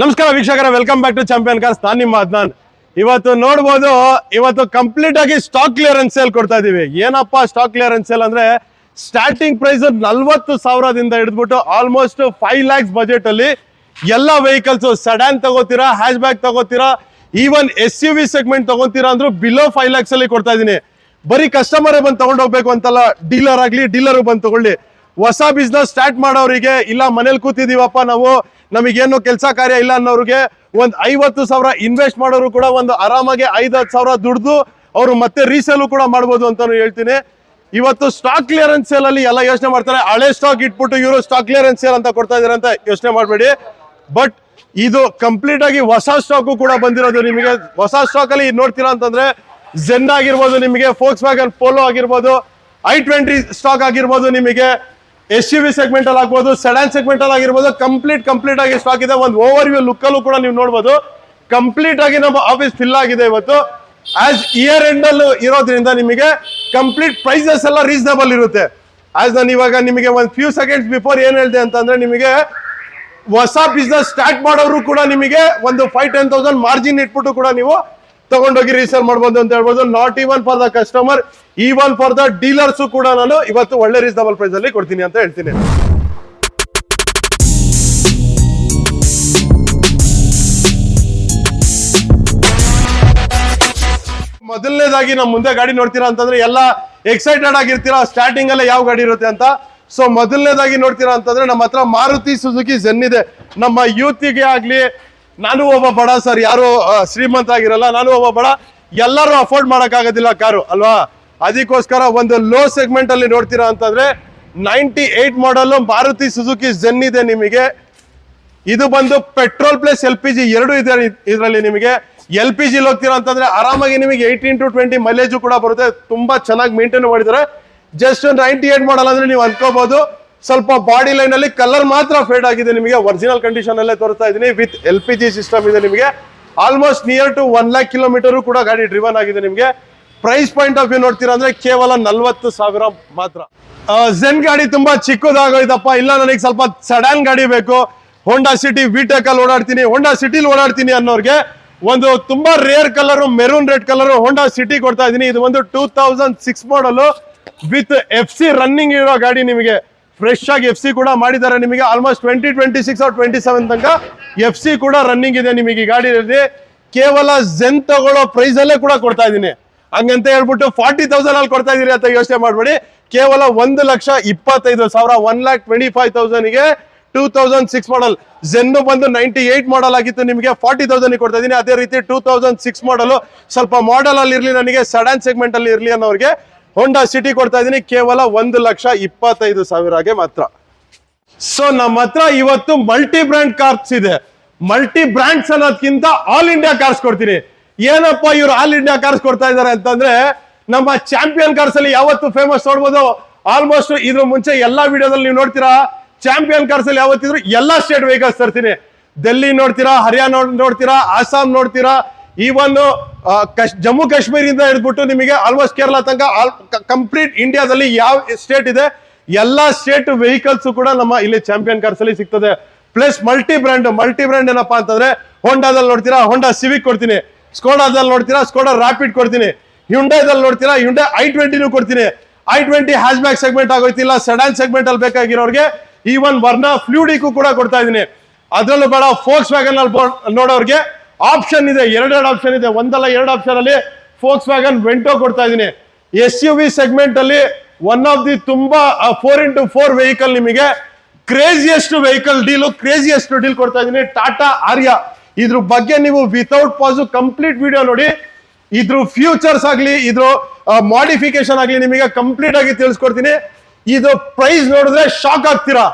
ನಮಸ್ಕಾರ ವೀಕ್ಷಕರ, welcome back to champion cars. ನಾನು ನಿಮ್ಮ ಅದ್ನಾನ್. ಇವತ್ತು ನೋಡ್ಬೋದು, ಇವತ್ತು ಕಂಪ್ಲೀಟ್ ಆಗಿ ಸ್ಟಾಕ್ ಕ್ಲಿಯರೆನ್ಸ್ ಸೇಲ್ ಕೊಡ್ತಾ ಇದೀವಿ. ಏನಪ್ಪಾ ಸ್ಟಾಕ್ ಕ್ಲಿಯರೆನ್ಸ್ ಸೇಲ್ ಅಂದ್ರೆ, ಸ್ಟಾರ್ಟಿಂಗ್ ಪ್ರೈಸ್ 40,000ದಿಂದ ಹಿಡಿದ್ಬಿಟ್ಟು ಆಲ್ಮೋಸ್ಟ್ 5 lakhs ಬಜೆಟ್ ಅಲ್ಲಿ ಎಲ್ಲ ವೆಹಿಕಲ್ಸ್, ಸಡಾನ್ ತಗೋತೀರಾ, ಹ್ಯಾಶ್ ಬ್ಯಾಗ್ ತಗೋತೀರಾ, ಈವನ್ SUV ಸೆಗ್ಮೆಂಟ್ ತಗೋತೀರಾ ಅಂದ್ರೂ ಬಿಲೋ 5 lakhs ಅಲ್ಲಿ ಕೊಡ್ತಾ ಇದೀನಿ. ಬರೀ ಕಸ್ಟಮರೇ ಬಂದು ತಗೊಂಡು ಹೋಗ್ಬೇಕು ಅಂತಲ್ಲ, ಡೀಲರ್ ಆಗ್ಲಿ, ಡೀಲರ್ ಬಂದು ತಗೊಳ್ಳಿ. ಹೊಸ ಬಿಸ್ನೆಸ್ ಸ್ಟಾರ್ಟ್ ಮಾಡೋರಿಗೆ, ಇಲ್ಲ ಮನೇಲಿ ಕೂತಿದೀವಪ್ಪ ನಾವು, ನಮಗೇನು ಕೆಲಸ ಕಾರ್ಯ ಇಲ್ಲ ಅನ್ನೋರಿಗೆ, ಒಂದು 50,000 ಇನ್ವೆಸ್ಟ್ ಮಾಡೋರು ಕೂಡ ಒಂದು ಆರಾಮಾಗಿ 5-10,000 ದುಡ್ದು ಅವರು ಮತ್ತೆ ರೀಸೇಲು ಕೂಡ ಮಾಡ್ಬೋದು ಅಂತಾನು ಹೇಳ್ತೀನಿ. ಇವತ್ತು ಸ್ಟಾಕ್ ಕ್ಲಿಯರೆನ್ಸ್ ಸೇಲ್ ಅಲ್ಲಿ ಎಲ್ಲ ಯೋಚನೆ ಮಾಡ್ತಾರೆ, ಹಳೆ ಸ್ಟಾಕ್ ಇಟ್ಬಿಟ್ಟು ಇವರು ಸ್ಟಾಕ್ ಕ್ಲಿಯರೆನ್ಸ್ ಸೇಲ್ ಅಂತ ಕೊಡ್ತಾ ಇದಾರೆ ಅಂತ ಯೋಚನೆ ಮಾಡಬೇಡಿ. ಬಟ್ ಇದು ಕಂಪ್ಲೀಟ್ ಆಗಿ ಹೊಸ ಸ್ಟಾಕು ಕೂಡ ಬಂದಿರೋದು. ನಿಮಗೆ ಹೊಸ ಸ್ಟಾಕ್ ಅಲ್ಲಿ ನೋಡ್ತೀರಾ ಅಂತಂದ್ರೆ, ಝೆನ್ ಆಗಿರ್ಬೋದು, ನಿಮಗೆ ಫೋಕ್ಸ್ ವ್ಯಾಗನ್ ಪೋಲೋ ಆಗಿರ್ಬೋದು, i20 ಸ್ಟಾಕ್ ಆಗಿರ್ಬೋದು, ನಿಮಗೆ SUV ಸೆಗ್ಮೆಂಟ್ ಅಲ್ಲಿ ಆಗ್ಬೋದು, ಸೆಡಾನ್ ಸೆಗ್ಮೆಂಟ್ ಅಲ್ಲಿ ಆಗಿರ್ಬೋದು, ಕಂಪ್ಲೀಟ್ ಆಗಿ ಸ್ಟಾಕ್ ಇದೆ. ಒಂದು ಓವರ್ ವ್ಯೂ ಲುಕ್ ಅಲ್ಲೂ ಕೂಡ ನೀವು ನೋಡಬಹುದು. ಕಂಪ್ಲೀಟ್ ಆಗಿ ನಮ್ಮ ಆಫೀಸ್ ಫಿಲ್ ಆಗಿದೆ ಇವತ್ತು. ಆಸ್ ಇಯರ್ ಎಂಡ್ ಅಲ್ಲಿ ಇರೋದ್ರಿಂದ ನಿಮಗೆ ಕಂಪ್ಲೀಟ್ ಪ್ರೈಸಸ್ ಎಲ್ಲ ರೀಸನಬಲ್ ಇರುತ್ತೆ. ಆಸ್ ನಾನು ಇವಾಗ ನಿಮಗೆ ಒಂದು ಫ್ಯೂ ಸೆಕೆಂಡ್ಸ್ ಬಿಫೋರ್ ಏನ್ ಹೇಳಿದೆ ಅಂತಂದ್ರೆ, ನಿಮಗೆ ಹೊಸ ಬಿಸ್ನೆಸ್ ಸ್ಟಾರ್ಟ್ ಮಾಡೋರು ಕೂಡ ನಿಮಗೆ ಒಂದು 5-10,000 ಮಾರ್ಜಿನ್ ಇಟ್ಬಿಟ್ಟು ಕೂಡ ನೀವು ತಗೊಂಡೋಗಿ ರೀಸೇಲ್ ಮಾಡ್ಬೋದು ಅಂತ ಹೇಳ್ಬೋದು. Not even for the customer, even for the dealers ಕೂಡ ನಾನು ಇವತ್ತು ಒಳ್ಳೆ ರೀಸನಬಲ್ ಪ್ರೈಸ್ ಅಲ್ಲಿ ಕೊಡ್ತೀನಿ ಅಂತ ಹೇಳ್ತೀನಿ. ಮೊದಲನೇದಾಗಿ ನಮ್ಮ ಮುಂದೆ ಗಾಡಿ ನೋಡ್ತೀರಾ ಅಂತಂದ್ರೆ ಎಲ್ಲ ಎಕ್ಸೈಟೆಡ್ ಆಗಿರ್ತೀರಾ, ಸ್ಟಾರ್ಟಿಂಗ್ ಅಲ್ಲೇ ಯಾವ ಗಾಡಿ ಇರುತ್ತೆ ಅಂತ. ಸೊ ಮೊದಲನೇದಾಗಿ ನೋಡ್ತೀರಾ ಅಂತಂದ್ರೆ, ನಮ್ಮ ಹತ್ರ ಮಾರುತಿ ಸುಜುಕಿ ಝೆನ್ ಇದೆ. ನಮ್ಮ ಯೂತ್ಗೆ ಆಗ್ಲಿ, ನಾನು ಒಬ್ಬ ಬಡ ಸರ್, ಯಾರು ಶ್ರೀಮಂತ ಆಗಿರಲ್ಲ, ನಾನು ಒಬ್ಬ ಬಡ, ಎಲ್ಲರೂ ಅಫೋರ್ಡ್ ಮಾಡಕ್ ಆಗೋದಿಲ್ಲ ಕಾರು ಅಲ್ವಾ. ಅದಕ್ಕೋಸ್ಕರ ಒಂದು ಲೋ ಸೆಗ್ಮೆಂಟ್ ಅಲ್ಲಿ ನೋಡ್ತೀರಾ ಅಂತಂದ್ರೆ 98 ಮಾಡಲ್ ಮಾರುತಿ ಸುಜುಕಿ ಝೆನ್ ಇದೆ ನಿಮಗೆ. ಇದು ಬಂದು ಪೆಟ್ರೋಲ್ ಪ್ಲಸ್ LPG ಎರಡು ಇದೆ ಇದರಲ್ಲಿ. ನಿಮಗೆ LPG ಹೋಗ್ತೀರಾ ಅಂತಂದ್ರೆ ಆರಾಮಾಗಿ ನಿಮಗೆ 18 to 20 ಮೈಲೇಜ್ ಕೂಡ ಬರುತ್ತೆ. ತುಂಬಾ ಚೆನ್ನಾಗಿ ಮೇಂಟೈನ್ ಮಾಡಿದ್ದಾರೆ. ಜಸ್ಟ್ 98 ಮಾಡಲ್ ಅಂದ್ರೆ ನೀವು ಅನ್ಕೋಬಹುದು, ಸ್ವಲ್ಪ ಬಾಡಿ ಲೈನ್ ಅಲ್ಲಿ ಕಲರ್ ಮಾತ್ರ ಫೇಡ್ ಆಗಿದೆ. ನಿಮಗೆ ಒರಿಜಿನಲ್ ಕಂಡೀಷನ್ ಅಲ್ಲೇ ತೋರಿಸ್ತಾ ಇದೀನಿ. ವಿತ್ LPG ಸಿಸ್ಟಮ್ ಇದೆ ನಿಮಗೆ. Almost near to 1 lakh kilometre ಕೂಡ ಗಾಡಿ ಡ್ರಿವನ್ ಆಗಿದೆ. ನಿಮಗೆ ಪ್ರೈಸ್ ಪಾಯಿಂಟ್ ಆಫ್ ವ್ಯೂ ನೋಡ್ತೀರಾ ಅಂದ್ರೆ ಕೇವಲ 40,000 ಮಾತ್ರ. ಝೆನ್ ಗಾಡಿ ತುಂಬಾ ಚಿಕ್ಕದಾಗೋಯ್ತಪ್ಪ, ಇಲ್ಲ ನನಗೆ ಸ್ವಲ್ಪ ಸಡಾನ್ ಗಾಡಿ ಬೇಕು, ಹೋಂಡಾ ಸಿಟಿ ವಿಟೆಕ್ ಅಲ್ಲಿ ಓಡಾಡ್ತೀನಿ, ಹೋಂಡಾ ಸಿಟಿಲಿ ಓಡಾಡ್ತೀನಿ ಅನ್ನೋರ್ಗೆ ಒಂದು ತುಂಬಾ rare colour, maroon red colour Honda City ಕೊಡ್ತಾ ಇದೀನಿ. ಇದು ಒಂದು 2006 ಮಾಡಲ್ ವಿತ್ FC ರನ್ನಿಂಗ್ ಇರೋ ಗಾಡಿ. ನಿಮಗೆ ಫ್ರೆಶ್ ಆಗಿ FC ಕೂಡ ಮಾಡಿದ್ದಾರೆ. ನಿಮಗೆ ಆಲ್ಮೋಸ್ಟ್ 2026 or 27 ತನಕ FC ಕೂಡ ರನ್ನಿಂಗ್ ಇದೆ ನಿಮಗೆ ಈ ಗಾಡಿಯಲ್ಲಿ. ಕೇವಲ ಝೆನ್ ತಗೊಳ್ಳೋ ಪ್ರೈಸ್ ಅಲ್ಲೇ ಕೂಡ ಕೊಡ್ತಾ ಇದೀನಿ. ಹಂಗಂತ ಹೇಳ್ಬಿಟ್ಟು 40,000 ಅಲ್ಲಿ ಕೊಡ್ತಾ ಇದೀರಿ ಅಂತ ಯೋಚನೆ ಮಾಡಬೇಡಿ. ಕೇವಲ 1,25,000, 1,25,000 ಗೆ 2006 ಮಾಡಲ್ ಝೆನ್ ಬಂದು 98 ಮಾಡಲ್ ಆಗಿತ್ತು. ನಿಮಗೆ 40,000 ಕೊಡ್ತಾ ಇದೀನಿ. ಅದೇ ರೀತಿ 2006 ಮಾಡಲ್ ಸ್ವಲ್ಪ ಮಾಡಲ್ ಅಲ್ಲಿ ಇರ್ಲಿ, ನನಗೆ ಸಡಾನ್ ಸೆಗ್ಮೆಂಟ್ ಅಲ್ಲಿ ಇರ್ಲಿ ಅನ್ನೋರಿಗೆ ಹೋಂಡಾ ಸಿಟಿ ಕೊಡ್ತಾ ಇದೀನಿ ಕೇವಲ 1,25,000ಗೆ ಮಾತ್ರ. ಸೊ ನಮ್ಮ ಹತ್ರ ಇವತ್ತು ಮಲ್ಟಿ ಬ್ರ್ಯಾಂಡ್ ಕಾರ್ಸ್ ಇದೆ. ಮಲ್ಟಿ ಬ್ರ್ಯಾಂಡ್ಸ್ ಅನ್ನೋದಕ್ಕಿಂತ ಆಲ್ ಇಂಡಿಯಾ ಕಾರ್ಸ್ ಕೊಡ್ತೀನಿ. ಏನಪ್ಪಾ ಇವ್ರು ಆಲ್ ಇಂಡಿಯಾ ಕಾರ್ಸ್ ಕೊಡ್ತಾ ಇದಾರೆ ಅಂತಂದ್ರೆ, ನಮ್ಮ ಚಾಂಪಿಯನ್ ಕಾರ್ಸ್ ಅಲ್ಲಿ ಯಾವತ್ತು ಫೇಮಸ್ ನೋಡ್ಬೋದು. ಆಲ್ಮೋಸ್ಟ್ ಇದ್ರ ಮುಂಚೆ ಎಲ್ಲಾ ವಿಡಿಯೋದಲ್ಲಿ ನೀವು ನೋಡ್ತೀರಾ, ಚಾಂಪಿಯನ್ ಕಾರ್ಸ್ ಅಲ್ಲಿ ಯಾವತ್ತಿದ್ರು ಎಲ್ಲಾ ಸ್ಟೇಟ್ ವೆಹಿಕಲ್ಸ್ ತರ್ತೀನಿ. ಡೆಲ್ಲಿ ನೋಡ್ತೀರಾ, ಹರಿಯಾಣ ನೋಡ್ತೀರಾ, ಆಸಾಂ ನೋಡ್ತೀರಾ, ಈವನ್ ಜಮ್ಮು ಕಾಶ್ಮೀರಿಂದ ಹಿಡಿದ್ಬಿಟ್ಟು ನಿಮಗೆ ಆಲ್ಮೋಸ್ಟ್ ಕೇರಳ ತನಕ ಕಂಪ್ಲೀಟ್ ಇಂಡಿಯಾದಲ್ಲಿ ಯಾವ ಸ್ಟೇಟ್ ಇದೆ ಎಲ್ಲಾ ಸ್ಟೇಟ್ ವೆಹಿಕಲ್ಸ್ ಕೂಡ ನಮ್ಮ ಇಲ್ಲಿ ಚಾಂಪಿಯನ್ ಕಾರ್ಸ್ ಅಲ್ಲಿ ಸಿಗ್ತದೆ. ಪ್ಲಸ್ ಮಲ್ಟಿ ಬ್ರ್ಯಾಂಡ್ ಏನಪ್ಪಾ ಅಂತಂದ್ರೆ, ಹೋಂಡಾದಲ್ಲಿ ನೋಡ್ತೀರಾ ಹೋಂಡಾ ಸಿವಿಕ್ ಕೊಡ್ತೀನಿ, ಸ್ಕೋಡಾದಲ್ಲಿ ನೋಡ್ತೀರಾ ಸ್ಕೋಡಾ ರ್ಯಾಪಿಡ್ ಕೊಡ್ತೀನಿ, ಹ್ಯುಂಡೈದಲ್ಲಿ ನೋಡ್ತೀರಾ ಹ್ಯುಂಡೈ i20 ಕೊಡ್ತೀನಿ. i20 ಹ್ಯಾಶ್ ಬ್ಯಾಕ್ ಸೆಗ್ಮೆಂಟ್ ಆಗೋಯ್ತಿಲ್ಲ, ಸೆಡಾನ್ ಸೆಗ್ಮೆಂಟ್ ಅಲ್ಲಿ ಬೇಕಾಗಿರೋರಿಗೆ ಈವನ್ ವರ್ನಾ ಫ್ಲೂಡಿಗೂ ಕೂಡ ಕೊಡ್ತಾ ಇದೀನಿ. ಅದ್ರಲ್ಲೂ ಬೇಡ, ಫೋಕ್ಸ್ ವ್ಯಾಗನ್ ಅಲ್ಲಿ ನೋಡೋರ್ಗೆ ಆಪ್ಷನ್ ಇದೆ, ಎರಡೆರಡು ಆಪ್ಷನ್ ಇದೆ, ಒಂದಲ್ಲ ಎರಡು ಆಪ್ಷನ್ ಅಲ್ಲಿ ಫೋಕ್ಸ್ ವ್ಯಾಗನ್ ವೆಂಟೋ ಕೊಡ್ತಾ ಇದೀನಿ. SUV ಸೆಗ್ಮೆಂಟ್ ಅಲ್ಲಿ ಒನ್ ಆಫ್ ದಿ ತುಂಬಾ 4x4 ವೆಹಿಕಲ್, ನಿಮಗೆ ಕ್ರೇಜಿಯಸ್ಟ್ ವೆಹಿಕಲ್ ಡೀಲ್ ಕೊಡ್ತಾ ಇದೀನಿ. ಟಾಟಾ ಆರ್ಯ. ಇದ್ರ ಬಗ್ಗೆ ನೀವು ವಿತೌಟ್ ಪಾಸ್ ಕಂಪ್ಲೀಟ್ ವಿಡಿಯೋ ನೋಡಿ. ಇದ್ರ ಫ್ಯೂಚರ್ಸ್ ಆಗ್ಲಿ, ಇದ್ರ ಮಾಡಿಫಿಕೇಶನ್ ಆಗ್ಲಿ ನಿಮಗೆ ಕಂಪ್ಲೀಟ್ ಆಗಿ ತಿಳಿಸ್ಕೊಡ್ತೀನಿ. ಇದು ಪ್ರೈಸ್ ನೋಡಿದ್ರೆ ಶಾಕ್ ಆಗ್ತೀರಾ.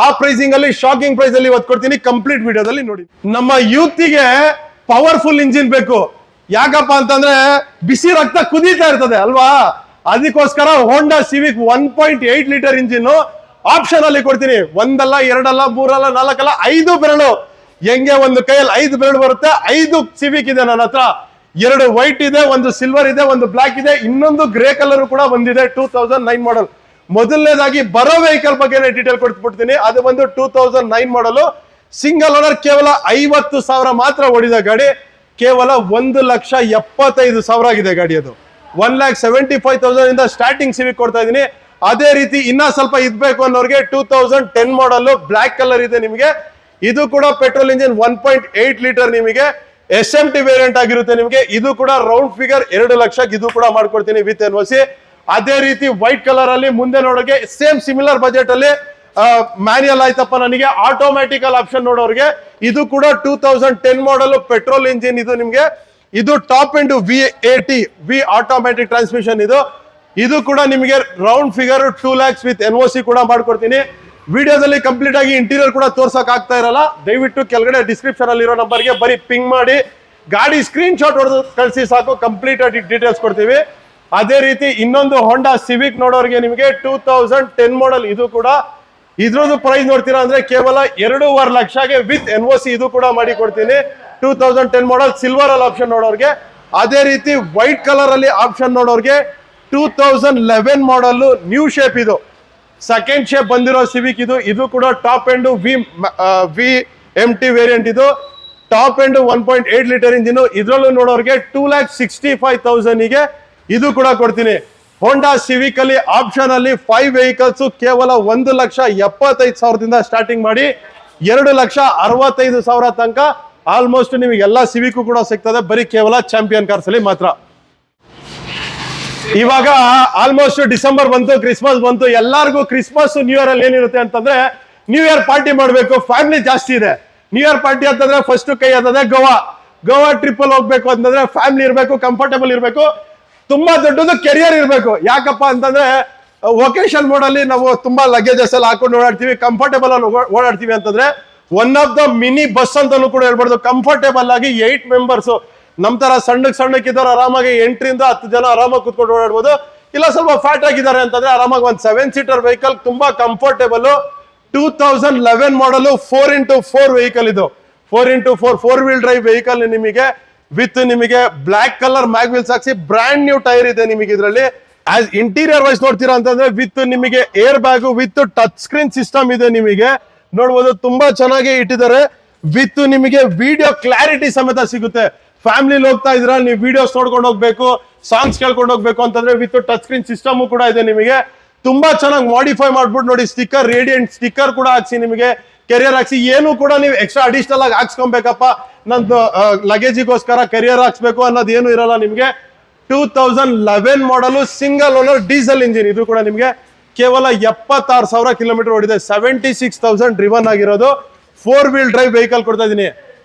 ಆ ಪ್ರೈಸಿಂಗ್ ಅಲ್ಲಿ ಶಾಕಿಂಗ್ ಪ್ರೈಸ್ ಅಲ್ಲಿ ಇವತ್ತು ಕೊಡ್ತೀನಿ. ಕಂಪ್ಲೀಟ್ ವಿಡಿಯೋದಲ್ಲಿ ನೋಡಿ. ನಮ್ಮ ಯೂತ್ಗೆ ಪವರ್ಫುಲ್ ಇಂಜಿನ್ ಬೇಕು. ಯಾಕಪ್ಪ ಅಂತಂದ್ರೆ ಬಿಸಿ ರಕ್ತ ಕುದೀತಾ ಇರ್ತದೆ ಅಲ್ವಾ. ಅದಕ್ಕೋಸ್ಕರ ಹೋಂಡಾ ಸಿವಿಕ್ 1.8 ಲೀಟರ್ ಇಂಜಿನ್ ಆಪ್ಷನ್ ಅಲ್ಲಿ ಕೊಡ್ತೀನಿ. ಒಂದಲ್ಲ, ಎರಡಲ್ಲ, ಮೂರಲ್ಲ, ನಾಲ್ಕಲ್ಲ, 5 ಬೆರಳು. ಹೆಂಗೆ ಒಂದು ಕೈಯಲ್ಲಿ 5 ಬೆರಳು ಬರುತ್ತೆ, 5 ಸಿವಿಕ್ ಇದೆ ನನ್ನ ಹತ್ರ. 2 ವೈಟ್ ಇದೆ, ಒಂದು ಸಿಲ್ವರ್ ಇದೆ, ಒಂದು ಬ್ಲಾಕ್ ಇದೆ, ಇನ್ನೊಂದು ಗ್ರೇ ಕಲರ್ ಕೂಡ ಬಂದಿದೆ. 2009 ಮಾಡಲ್. ಮೊದಲನೇದಾಗಿ ಬರೋ ವೆಹಿಕಲ್ ಬಗ್ಗೆ ಡೀಟೇಲ್ ಕೊಟ್ಬಿಡ್ತೀನಿ. ಅದು ಬಂದು 2009 ಮಾಡಲು ಸಿಂಗಲ್ ಓನರ್ ಕೇವಲ 50,000 ಮಾತ್ರ ಓಡಿದ ಗಾಡಿ, ಕೇವಲ 1,75,000 ಆಗಿದೆ ಗಾಡಿ. ಅದು 1,75,000 ಇಂದ ಸ್ಟಾರ್ಟಿಂಗ್ ಸಿವಿಕ್ ಕೊಡ್ತಾ ಇದೀನಿ. ಅದೇ ರೀತಿ ಇನ್ನ ಸ್ವಲ್ಪ ಇದ್ಬೇಕು ಅನ್ನೋರಿಗೆ 2010 ಮಾಡಲ್ ಬ್ಲಾಕ್ ಕಲರ್ ಇದೆ ನಿಮಗೆ. ಇದು ಕೂಡ ಪೆಟ್ರೋಲ್ ಇಂಜಿನ್ 1.8 ಲೀಟರ್ ನಿಮಗೆ SMT ವೇರಿಯಂಟ್ ಆಗಿರುತ್ತೆ ನಿಮಗೆ. ಇದು ಕೂಡ ರೌಂಡ್ ಫಿಗರ್ 2 ಲಕ್ಷಕ್ಕೆ ಇದು ಕೂಡ ಮಾಡ್ಕೊಡ್ತೀನಿ ವಿತ್ NOC. ಅದೇ ರೀತಿ ವೈಟ್ ಕಲರ್ ಅಲ್ಲಿ ಮುಂದೆ ನೋಡೋಕೆ ಸೇಮ್ ಸಿಮಿಲರ್ ಬಜೆಟ್ ಅಲ್ಲಿ ಮ್ಯಾನ್ಯಲ್ ಆಯ್ತಪ್ಪ ನನಗೆ ಆಟೋಮ್ಯಾಟಿಕಲ್ ಆಪ್ಷನ್ ನೋಡೋರಿಗೆ ಇದು ಕೂಡ 2010 ಮಾಡಲ್ ಪೆಟ್ರೋಲ್ ಇಂಜಿನ್ ಇದು ನಿಮಗೆ. ಇದು top end V automatic transmission ಇದು ಕೂಡ ನಿಮಗೆ round figure 2 lakhs with NOC ಕೂಡ ಮಾಡ್ಕೊಡ್ತೀನಿ. ವಿಡಿಯೋದಲ್ಲಿ ಕಂಪ್ಲೀಟ್ ಆಗಿ ಇಂಟೀರಿಯರ್ ಕೂಡ ತೋರ್ಸಕ್ ಆಗ್ತಾ ಇರಲ್ಲ, ದಯವಿಟ್ಟು ಕೆಳಗಡೆ ಡಿಸ್ಕ್ರಿಪ್ಷನ್ ಅಲ್ಲಿ ಇರೋ ನಂಬರ್ಗೆ ಬರೀ ಪಿಂಗ್ ಮಾಡಿ ಗಾಡಿ ಸ್ಕ್ರೀನ್ ಶಾಟ್ ಹೊಡೆದು ಕಳಿಸಿ ಸಾಕು, ಕಂಪ್ಲೀಟ್ ಆಗಿ ಡೀಟೇಲ್ಸ್ ಕೊಡ್ತೀವಿ. ಅದೇ ರೀತಿ ಇನ್ನೊಂದು ಹೋಂಡಾ ಸಿವಿಕ್ ನೋಡೋರಿಗೆ ನಿಮಗೆ 2010 ಮಾಡಲ್ ಇದು ಕೂಡ, ಇದ್ರದ್ದು ಪ್ರೈಸ್ ನೋಡ್ತೀರಾ ಅಂದ್ರೆ ಕೇವಲ 2.5 ಲಕ್ಷಗೆ ವಿತ್ NOC ಇದು ಕೂಡ ಮಾಡಿ ಕೊಡ್ತೀನಿ. 2010 ಮಾಡಲ್ ಸಿಲ್ವರ್ ಅಲ್ಲಿ ಆಪ್ಷನ್ ನೋಡೋರಿಗೆ. ಅದೇ ರೀತಿ ವೈಟ್ ಕಲರ್ ಅಲ್ಲಿ ಆಪ್ಷನ್ ನೋಡೋರಿಗೆ 2011 ಮಾಡಲ್ ನ್ಯೂ ಶೇಪ್ ಇದು ಸೆಕೆಂಡ್ ಶೇಪ್ ಬಂದಿರೋ ಸಿವಿಕ್ ಇದು ಕೂಡ ಟಾಪ್ ಎಂಡ್ VMT ವೇರಿಯಂಟ್ ಇದು ಟಾಪ್ ಎಂಡ್ 1.8 ಲೀಟರ್ ಇಂಜಿನ್. ಇದ್ರಲ್ಲೂ ನೋಡೋರಿಗೆ 2,65,000 ಗೆ ಇದು ಕೂಡ ಕೊಡ್ತೀನಿ. ಹೋಂಡಾ ಸಿವಿಕ್ ಅಲ್ಲಿ ಆಪ್ಷನ್ ಅಲ್ಲಿ 5 ವೆಹಿಕಲ್ಸ್ ಕೇವಲ 1,75,000 ಸ್ಟಾರ್ಟಿಂಗ್ ಮಾಡಿ 2,65,000 ತನಕ ಆಲ್ಮೋಸ್ಟ್ ನಿಮಗೆ ಎಲ್ಲಾ ಸಿವಿಕ್ ಕೂಡ ಸಿಗ್ತದೆ, ಬರೀ ಕೇವಲ ಚಾಂಪಿಯನ್ ಕಾರ್ಸ್ ಅಲ್ಲಿ ಮಾತ್ರ. ಇವಾಗ ಆಲ್ಮೋಸ್ಟ್ ಡಿಸೆಂಬರ್ ಬಂತು, ಕ್ರಿಸ್ಮಸ್ ಬಂತು, ಎಲ್ಲರಿಗೂ ಕ್ರಿಸ್ಮಸ್ ನ್ಯೂ ಇಯರ್ ಅಲ್ಲಿ ಏನಿರುತ್ತೆ ಅಂತಂದ್ರೆ ನ್ಯೂ ಇಯರ್ ಪಾರ್ಟಿ ಮಾಡಬೇಕು, ಫ್ಯಾಮಿಲಿ ಜಾಸ್ತಿ ಇದೆ. ನ್ಯೂ ಇಯರ್ ಪಾರ್ಟಿ ಅಂತಂದ್ರೆ ಫಸ್ಟ್ ಕೈ ಅಂತಂದ್ರೆ ಗೋವಾ ಟ್ರಿಪ್ ಅಲ್ಲಿ ಹೋಗ್ಬೇಕು ಅಂತಂದ್ರೆ ಫ್ಯಾಮಿಲಿ ಇರಬೇಕು, ಕಂಫರ್ಟೇಬಲ್ ಇರಬೇಕು, ತುಂಬಾ ದೊಡ್ಡದು ಕೆರಿಯರ್ ಇರಬೇಕು. ಯಾಕಪ್ಪ ಅಂತಂದ್ರೆ ವೊಕೇಶನ್ ಮೋಡ್ ಅಲ್ಲಿ ನಾವು ತುಂಬಾ ಲಗೇಜಸ್ ಎಲ್ಲ ಹಾಕೊಂಡು ಓಡಾಡ್ತೀವಿ, ಕಂಫರ್ಟೇಬಲ್ ಅಲ್ಲಿ ಓಡಾಡ್ತೀವಿ ಅಂತಂದ್ರೆ one of the mini bus ಅಂತಾನು ಕೂಡ ಹೇಳ್ಬಾರ್ದು. ಕಂಫರ್ಟೇಬಲ್ ಆಗಿ 8 ಮೆಂಬರ್ಸ್ ನಮ್ ತರ ಸಣ್ಣಕ್ಕಿದ್ದವ್ರು ಆರಾಮಾಗಿ 8 ರಿಂದ 10 ಜನ ಆರಾಮಾಗಿ ಕುತ್ಕೊಂಡು ಓಡಾಡ್ಬೋದು. ಇಲ್ಲ ಸ್ವಲ್ಪ ಫ್ಯಾಟ್ ಆಗಿದ್ದಾರೆ ಅಂತಂದ್ರೆ ಆರಾಮಾಗಿ ಒಂದು 7 ಸೀಟರ್ ವೆಹಿಕಲ್ ತುಂಬಾ ಕಂಫರ್ಟೇಬಲ್. 2011 ಮಾಡಲ್ 4x4 ವೆಹಿಕಲ್ ಇದು 4x4 4 ವೀಲ್ ಡ್ರೈವ್ ವೆಹಿಕಲ್ ನಿಮಗೆ ವಿತ್ ನಿಮಗೆ ಬ್ಲಾಕ್ ಕಲರ್ ಮ್ಯಾಗ್ ವೀಲ್ಸ್ ಹಾಕ್ಸಿ ಬ್ರಾಂಡ್ ನ್ಯೂ ಟೈರ್ ಇದೆ ನಿಮಗೆ. ಇದರಲ್ಲಿ ಆಸ್ ಇಂಟೀರಿಯರ್ ವೈಸ್ ನೋಡ್ತೀರಾ ಅಂತಂದ್ರೆ ವಿತ್ ನಿಮಗೆ air bag with touch screen system ಇದೆ ನಿಮಗೆ ನೋಡ್ಬೋದು, ತುಂಬಾ ಚೆನ್ನಾಗಿ ಇಟ್ಟಿದ್ದಾರೆ. ವಿತ್ ನಿಮಗೆ ವಿಡಿಯೋ ಕ್ಲಾರಿಟಿ ಸಮೇತ ಸಿಗುತ್ತೆ. ಫ್ಯಾಮಿಲಿ ಹೋಗ್ತಾ ಇದ್ರ ನೀವು ವಿಡಿಯೋಸ್ ನೋಡ್ಕೊಂಡು ಹೋಗ್ಬೇಕು, ಸಾಂಗ್ಸ್ ಕೇಳ್ಕೊಂಡು ಹೋಗ್ಬೇಕು ಅಂತಂದ್ರೆ ವಿತ್ ಟಚ್ ಸ್ಕ್ರೀನ್ ಸಿಸ್ಟಮ್ ಕೂಡ ಇದೆ ನಿಮಗೆ. ತುಂಬಾ ಚೆನ್ನಾಗಿ ಮಾಡಿಫೈ ಮಾಡ್ಬಿಟ್ಟು ನೋಡಿ, ಸ್ಟಿಕ್ಕರ್ ರೇಡಿಯಂಟ್ ಸ್ಟಿಕ್ಕರ್ ಕೂಡ ಹಾಕ್ಸಿ ನಿಮಗೆ, ಕೆರಿಯರ್ ಹಾಕ್ಸಿ. ಏನು ಕೂಡ ನೀವು ಎಕ್ಸ್ಟ್ರಾ ಅಡಿಷನಲ್ ಆಗಿ ಹಾಕ್ಸ್ಕೊಬೇಕಪ್ಪ ನಂದು ಲಗೇಜಿಗೋಸ್ಕರ ಕೆರಿಯರ್ ಹಾಕ್ಸ್ಬೇಕು ಅನ್ನೋದು ಏನು ಇರಲ್ಲ ನಿಮಗೆ. 2011 model single owner diesel engine ಇದು ಕೂಡ ನಿಮಗೆ ಕೇವಲ 76,000 ಕಿಲೋಮೀಟರ್ ಓಡಿದೆ, 76,000 ಡ್ರಿವನ್ ಆಗಿರೋದು 4 ವೀಲ್ ಡ್ರೈವ್ ವೆಹಿಕಲ್ ಕೊಡ್ತಾ ಇದೀನಿ.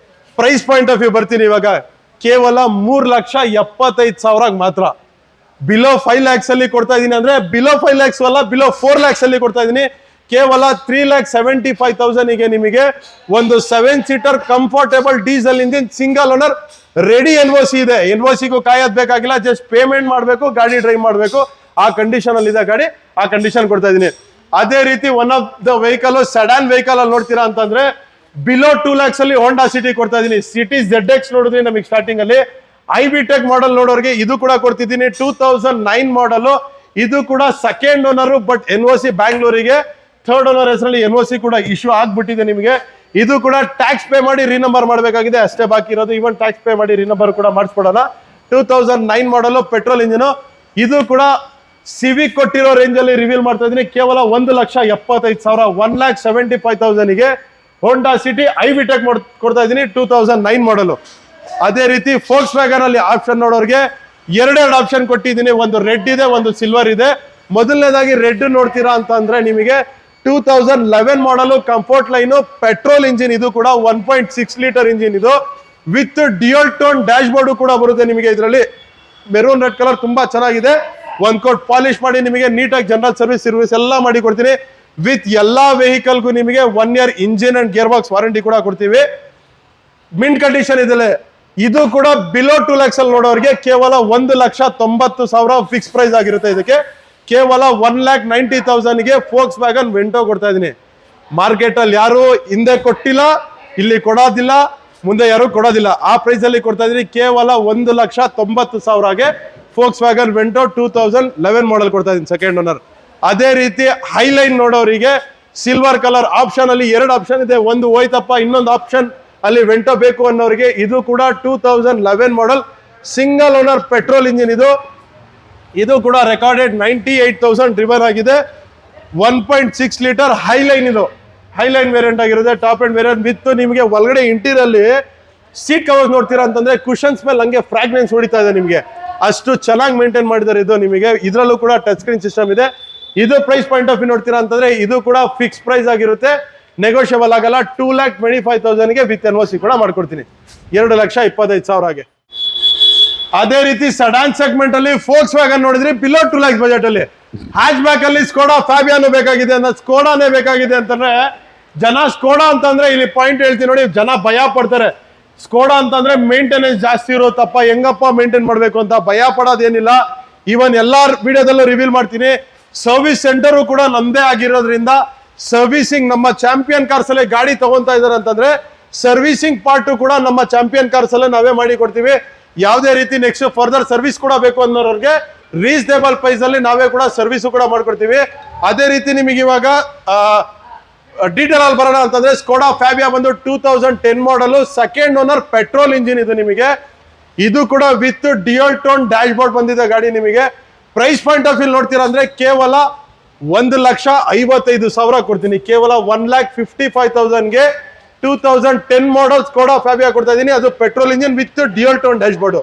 ಪ್ರೈಸ್ ಪಾಯಿಂಟ್ ಆಫ್ ವ್ಯೂ ಬರ್ತೀನಿ ಇವಾಗ, ಕೇವಲ 3,75,000 ಮಾತ್ರ. ಬಿಲೋ 5 lakhs ಅಲ್ಲಿ ಕೊಡ್ತಾ ಇದೀನಿ ಅಂದ್ರೆ ಬಿಲೋ 5 lakhs ಅಲ್ಲ, ಬಿಲೋ 4 lakhs ಅಲ್ಲಿ ಕೊಡ್ತಾ ಇದೀನಿ. ಕೇವಲ 3,75,000 ಗೆ ನಿಮಗೆ ಒಂದು 7 seater comfortable diesel engine single owner ready NOC ಇದೆ. NOCಗೂ ಕಾಯೋದ್ ಬೇಕಾಗಿಲ್ಲ, ಜಸ್ಟ್ ಪೇಮೆಂಟ್ ಮಾಡಬೇಕು, ಗಾಡಿ ಡ್ರೈವ್ ಮಾಡಬೇಕು. ಆ ಕಂಡೀಷನ್ ಅಲ್ಲಿ ಇದೆ ಗಾಡಿ, ಆ ಕಂಡೀಷನ್ ಕೊಡ್ತಾ ಇದೀನಿ. ಅದೇ ರೀತಿ one of the vehicle sedan vehicle ಅಲ್ಲಿ ನೋಡ್ತೀರಾ ಅಂತಂದ್ರೆ ಬಿಲೋ 2 lakhs ಅಲ್ಲಿ ಹೋಂಡಾ ಸಿಟಿ ಕೊಡ್ತಾ ಇದೀನಿ. ಸಿಟಿ ZX ನೋಡಿದ್ರಿ ನಮಗೆ ಸ್ಟಾರ್ಟಿಂಗ್ ಅಲ್ಲಿ. IB-Tech ಮಾಡಲ್ ನೋಡೋರಿಗೆ ಇದು ಕೂಡ ಕೊಡ್ತಿದ್ದೀನಿ. 2009 ಮಾಡಲ್ ಇದು ಕೂಡ ಸೆಕೆಂಡ್ ಓನರ್, ಬಟ್ NOC ಬ್ಯಾಂಗ್ಳೂರಿಗೆ, ಥರ್ಡ್ ಓನರ್ ಹೆಸರಲ್ಲಿ NOC ಕೂಡ ಇಶ್ಯೂ ಆಗ್ಬಿಟ್ಟಿದೆ ನಿಮಗೆ. ಇದು ಕೂಡ ಟ್ಯಾಕ್ಸ್ ಪೇ ಮಾಡಿ ರೀನಂಬರ್ ಮಾಡಬೇಕಾಗಿದೆ, ಅಷ್ಟೇ ಬಾಕಿ ಇರೋದು. ಇವನ್ ಟ್ಯಾಕ್ಸ್ ಪೇ ಮಾಡಿ ರೀನಂಬರ್ ಕೂಡ ಮಾಡಿಸ್ಕೊಡೋಣ. 2009 ಮಾಡಲ್ ಪೆಟ್ರೋಲ್ ಇಂಜಿನ್ ಇದು ಕೂಡ ಸಿವಿಕ್ ಕೊಟ್ಟಿರೋ ರೇಂಜ್ ಅಲ್ಲಿ ರಿವೀಲ್ ಮಾಡ್ತಾ ಇದೀನಿ. ಕೇವಲ 1,75,000 1,75,000 ಗೆ ಹೋಂಡಾ ಸಿಟಿ IB-Tech ಕೊಡ್ತಾ ಇದೀನಿ 2009 ಮಾಡಲ್. ಅದೇ ರೀತಿ ಫೋಕ್ಸ್ ವ್ಯಾಗನ್ ಅಲ್ಲಿ ಆಪ್ಷನ್ ನೋಡೋರಿಗೆ 2 ಆಪ್ಷನ್ ಕೊಟ್ಟಿದ್ದೀನಿ, ಒಂದು ರೆಡ್ ಇದೆ, ಒಂದು ಸಿಲ್ವರ್ ಇದೆ. ಮೊದಲನೇದಾಗಿ ರೆಡ್ ನೋಡ್ತೀರಾ ಅಂತ ಅಂದ್ರೆ ನಿಮಗೆ 2011 ಮಾಡಲ್ ಕಂಫರ್ಟ್ ಲೈನ್ ಪೆಟ್ರೋಲ್ ಇಂಜಿನ್ ಇದು ಕೂಡ 1.6 ಲೀಟರ್ ಇಂಜಿನ್ ಇದು with dual tone dash board ಕೂಡ ಬರುತ್ತೆ ನಿಮಗೆ. ಇದರಲ್ಲಿ ಮೆರೂನ್ ರೆಡ್ ಕಲರ್ ತುಂಬಾ ಚೆನ್ನಾಗಿದೆ. 1 ಕೋಟ್ ಪಾಲಿಶ್ ಮಾಡಿ ನಿಮಗೆ ನೀಟಾಗಿ ಜನರಲ್ ಸರ್ವಿಸ್ ಎಲ್ಲ ಮಾಡಿ ಕೊಡ್ತೀನಿ. ವಿತ್ ಎಲ್ಲಾ ವೆಹಿಕಲ್ಗೂ ನಿಮಗೆ 1 year engine and gear box warranty ಕೂಡ ಕೊಡ್ತೀವಿ. ಮಿಂಟ್ ಕಂಡೀಷನ್ ಇದೆ. ಇದು ಕೂಡ ಬಿಲೋ 2 lakhs ಅಲ್ಲಿ ನೋಡೋರಿಗೆ ಕೇವಲ 1,90,000 ಫಿಕ್ಸ್ ಪ್ರೈಸ್ ಆಗಿರುತ್ತೆ. ಇದಕ್ಕೆ ಕೇವಲ 1,90,000 ಗೆ ಫೋಕ್ಸ್ ವ್ಯಾಗನ್ ವೆಂಟೋ ಕೊಡ್ತಾ ಇದೀನಿ. ಮಾರ್ಕೆಟ್ ಅಲ್ಲಿ ಯಾರು ಹಿಂದೆ ಕೊಟ್ಟಿಲ್ಲ, ಇಲ್ಲಿ ಕೊಡೋದಿಲ್ಲ, ಮುಂದೆ ಯಾರು ಕೊಡೋದಿಲ್ಲ. ಆ ಪ್ರೈಸ್ ಅಲ್ಲಿ ಕೊಡ್ತಾ ಇದೀನಿ. ಕೇವಲ 1,90,000 ಗೆ ಫೋಕ್ಸ್ ವ್ಯಾಗನ್ ವೆಂಟೋ 2011 ಮಾಡಲ್ ಕೊಡ್ತಾ ಇದೀನಿ ಸೆಕೆಂಡ್ ಓನರ್. ಅದೇ ರೀತಿ ಹೈಲೈನ್ ನೋಡೋರಿಗೆ ಸಿಲ್ವರ್ ಕಲರ್ ಆಪ್ಷನ್ ಅಲ್ಲಿ 2 ಆಪ್ಷನ್ ಇದೆ, ಒಂದು ಹೋಯ್ತಪ್ಪ, ಇನ್ನೊಂದು ಆಪ್ಷನ್ ಅಲ್ಲಿ ವೆಂಟೋ ಬೇಕು ಅನ್ನೋರಿಗೆ ಇದು ಕೂಡ 2011 model single owner petrol engine. ಇದು ಕೂಡ ರೆಕಾರ್ಡೆಡ್ 98,000 ಡ್ರಿವನ್ ಆಗಿದೆ. 1.6 ಲೀಟರ್ ಹೈಲೈನ್, ಇದು ಹೈಲೈನ್ ವೇರಿಯಂಟ್ ಆಗಿರುತ್ತೆ, ಟಾಪ್ ಅಂಡ್ ವೇರಿಯಂಟ್ ವಿತ್ ನಿಮಗೆ ಒಳಗಡೆ ಇಂಟೀರಿಯರ್ಲಿ ಸೀಟ್ ಕವರ್ಸ್ ನೋಡ್ತೀರಾ ಅಂತಂದ್ರೆ ಕುಷನ್ಸ್ ಮೇಲೆ ಹಂಗೆ ಫ್ರಾಗ್ರೆನ್ಸ್ ಹೊಡಿತಾ ಇದೆ ನಿಮಗೆ, ಅಷ್ಟು ಚೆನ್ನಾಗಿ ಮೇಂಟೈನ್ ಮಾಡಿದ್ದಾರೆ ಇದು ನಿಮಗೆ. ಇದರಲ್ಲೂ ಕೂಡ ಟಚ್ ಸ್ಕ್ರೀನ್ ಸಿಸ್ಟಮ್ ಇದೆ. ಇದು ಪ್ರೈಸ್ ಪಾಯಿಂಟ್ ಆಫ್ ವ್ಯೂ ನೋಡ್ತೀರಾ ಅಂತಂದ್ರೆ ಇದು ಕೂಡ ಫಿಕ್ಸ್ ಪ್ರೈಸ್ ಆಗಿರುತ್ತೆ, ನೆಗೋಷಿಯಬಲ್ ಆಗಲ್ಲ. 2,25,000ಗೆ ವಿತ್ NOC ಕೂಡ ಮಾಡ್ಕೊಡ್ತೀನಿ, 2,25,000ಗೆ. ಅದೇ ರೀತಿ ಸಡಾನ್ ಸೆಗ್ಮೆಂಟ್ ಅಲ್ಲಿ ಫೋಕ್ಸ್ ವ್ಯಾಗನ್ ನೋಡಿದ್ರಿ ಬಿಲೋ 2 lakhs ಬಜೆಟ್ ಅಲ್ಲಿ. ಹ್ಯಾಚ್ ಬ್ಯಾಕ್ ಅಲ್ಲಿ ಸ್ಕೋಡಾ ಫ್ಯಾಬಿಯಾನು ಬೇಕಾಗಿದೆ, ಸ್ಕೋಡಾನೇ ಬೇಕಾಗಿದೆ ಅಂತಂದ್ರೆ ಜನ ಸ್ಕೋಡಾ ಅಂತಂದ್ರೆ ಇಲ್ಲಿ ಪಾಯಿಂಟ್ ಹೇಳ್ತೀನಿ ನೋಡಿ, ಜನ ಭಯ ಪಡ್ತಾರೆ. ಸ್ಕೋಡಾ ಅಂತಂದ್ರೆ ಮೇಂಟೆನೆನ್ಸ್ ಜಾಸ್ತಿ ಇರುತ್ತಪ್ಪ, ಹೆಂಗಪ್ಪ ಮೇಂಟೈನ್ ಮಾಡ್ಬೇಕು ಅಂತ ಭಯ ಪಡೋದೇನಿಲ್ಲ. ಈವನ್ ಎಲ್ಲಾ ವಿಡಿಯೋದಲ್ಲೂ ರಿವೀಲ್ ಮಾಡ್ತೀನಿ. ಸರ್ವಿಸ್ ಸೆಂಟರ್ ಕೂಡ ನಮ್ದೇ ಆಗಿರೋದ್ರಿಂದ ಸರ್ವಿಸಿಂಗ್ ನಮ್ಮ ಚಾಂಪಿಯನ್ ಕಾರ್ಸ್ ಅಲ್ಲಿ ಗಾಡಿ ತಗೊಂತಾ ಇದಾರೆ ಅಂತಂದ್ರೆ ಸರ್ವಿಸಿಂಗ್ ಪಾರ್ಟ್ ಕೂಡ ನಮ್ಮ ಚಾಂಪಿಯನ್ ಕಾರ್ಸ್ ಅಲ್ಲೇ ನಾವೇ ಮಾಡಿ ಕೊಡ್ತೀವಿ. ಯಾವುದೇ ರೀತಿ ನೆಕ್ಸ್ಟ್ ಫರ್ದರ್ ಸರ್ವಿಸ್ ಕೂಡ ಬೇಕು ಅನ್ನೋರಿಗೆ ರೀಸನೇಬಲ್ ಪ್ರೈಸ್ ಅಲ್ಲಿ ನಾವೇ ಕೂಡ ಸರ್ವಿಸ್ ಕೂಡ ಮಾಡ್ಕೊಡ್ತೀವಿ. ಅದೇ ರೀತಿ ನಿಮಗೆ ಇವಾಗ ಡೀಟೇಲ್ ಅಲ್ಲಿ ಬರೋಣ ಅಂತಂದ್ರೆ ಸ್ಕೋಡಾ ಫ್ಯಾಬಿಯಾ ಬಂದು 2010 ಮಾಡಲು ಸೆಕೆಂಡ್ ಓನರ್ ಪೆಟ್ರೋಲ್ ಇಂಜಿನ್ ಇದು ನಿಮಗೆ. ಇದು ಕೂಡ with dual tone dash board ಬಂದಿದೆ ಗಾಡಿ ನಿಮಗೆ. ಪ್ರೈಸ್ ಪಾಯಿಂಟ್ ಆಫ್ ವ್ಯೂ ನೋಡ್ತೀರಾ ಅಂದ್ರೆ ಕೇವಲ 1,55,000 ಕೊಡ್ತೀನಿ, ಕೇವಲ 1,55,000ಗೆ 2010 ಮಾಡಲ್ ಸ್ಕೋಡಾ ಫ್ಯಾಬಿಯಾ ಕೊಡ್ತಾ ಇದೀನಿ. ಅದು petrol engine with dual tone dash board.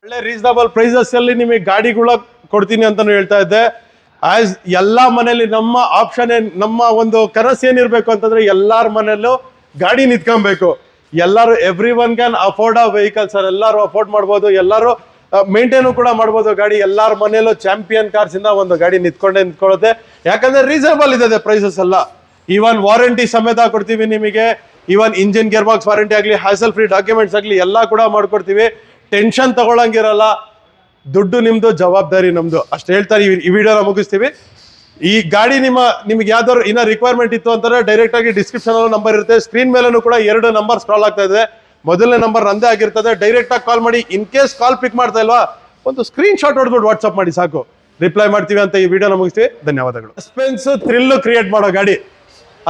ಒಳ್ಳೆ ರೀಸನಬಲ್ ಪ್ರೈಸಸ್ ಅಲ್ಲಿ ನಿಮಗೆ ಗಾಡಿಗಳ ಕೊಡ್ತೀನಿ ಅಂತಾನು ಹೇಳ್ತಾ ಇದ್ದೆ. ಆಸ್ ಎಲ್ಲಾ ಮನೆಯಲ್ಲಿ ನಮ್ಮ ಆಪ್ಷನ್ ನಮ್ಮ ಒಂದು ಕನಸು ಏನಿರ್ಬೇಕು ಅಂತಂದ್ರೆ ಎಲ್ಲಾರ ಮನೆಯಲ್ಲೂ ಗಾಡಿ ನಿಂತ್ಕೊಬೇಕು. ಎಲ್ಲರೂ every one can afford a vehicle sir, ಎಲ್ಲರೂ ಅಫೋರ್ಡ್ ಮಾಡ್ಬೋದು, ಎಲ್ಲರೂ ಮೇಂಟೈನು ಕೂಡ ಮಾಡ್ಬೋದು ಗಾಡಿ. ಎಲ್ಲಾರ ಮನೆಯಲ್ಲೂ ಚಾಂಪಿಯನ್ ಕಾರ್ಸ್ ಇಂದ ಒಂದು ಗಾಡಿ ನಿಂತ್ಕೊಳ್ಳುತ್ತೆ, ಯಾಕಂದ್ರೆ ರೀಸನಬಲ್ ಇದೆ ಪ್ರೈಸಸ್ ಎಲ್ಲ. ಈವನ್ ವಾರಂಟಿ ಸಮೇತ ಕೊಡ್ತೀವಿ ನಿಮಗೆ. Even engine gear box warranty ಆಗಲಿ, ಹ್ಯಾಸಲ್ ಫ್ರೀ ಡಾಕ್ಯುಮೆಂಟ್ಸ್ ಆಗಲಿ ಎಲ್ಲ ಕೂಡ ಮಾಡ್ಕೊಡ್ತೀವಿ. ಟೆನ್ಷನ್ ತಗೊಳಂಗಿರಲ್ಲ, ದುಡ್ಡು ನಿಮ್ದು, ಜವಾಬ್ದಾರಿ ನಮ್ದು, ಅಷ್ಟು ಹೇಳ್ತಾರೆ. ಈ ವಿಡಿಯೋನ ಮುಗಿಸ್ತೀವಿ. ಈ ಗಾಡಿ ನಿಮ್ಗೆ ಯಾವ್ದಾದ್ರು ಇನ್ನ ರಿಕ್ವೈರ್ಮೆಂಟ್ ಇತ್ತು ಅಂತಂದ್ರೆ ಡೈರೆಕ್ಟ್ ಆಗಿ ಡಿಸ್ಕ್ರಿಪ್ಷನ್ ಅಲ್ಲಿ ನಂಬರ್ ಇರುತ್ತೆ, ಸ್ಕ್ರೀನ್ ಮೇಲೂ ಕೂಡ 2 ನಂಬರ್ ಸ್ಕ್ರಾಲ್ ಆಗ್ತಾ ಇದೆ. ಮೊದಲನೇ ನಂಬರ್ ನಂದೇ ಆಗಿರ್ತದೆ, ಡೈರೆಕ್ಟ್ ಆಗಿ ಕಾಲ್ ಮಾಡಿ. ಇನ್ ಕೇಸ್ ಕಾಲ್ ಪಿಕ್ ಮಾಡ್ತಾ ಇಲ್ವಾ, ಒಂದು ಸ್ಕ್ರೀನ್ ಶಾಟ್ ಹೊಡೆದ್ಬಿಟ್ಟು ವಾಟ್ಸ್ಆಪ್ ಮಾಡಿ ಸಾಕು, ರಿಪ್ಲೈ ಮಾಡ್ತೀವಿ ಅಂತ ಈ ವಿಡಿಯೋನ ಮುಗಿಸ್ತೀವಿ. ಧನ್ಯವಾದಗಳು. ಸಸ್ಪೆನ್ಸ್ ಥ್ರಿಲ್ ಕ್ರಿಯೇಟ್ ಮಾಡೋ ಗಾಡಿ